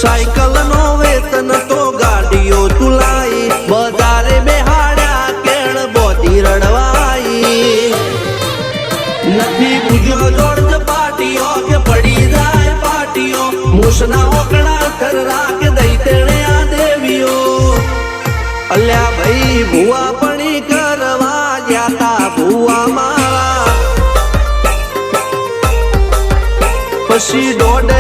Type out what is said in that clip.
cycle no वेतन तो गाड़ियों तुलाई बजारे बेहाड़ा केण बोती रड़वाई नथी बुझो जोड़ पाटियों के पड़ी जाए पाटियों मुसना ओकड़ा कर राख दई तेने आ देवियों अल्या भाई भुआ पणी करवा जाता भुआ मारा पसी डोड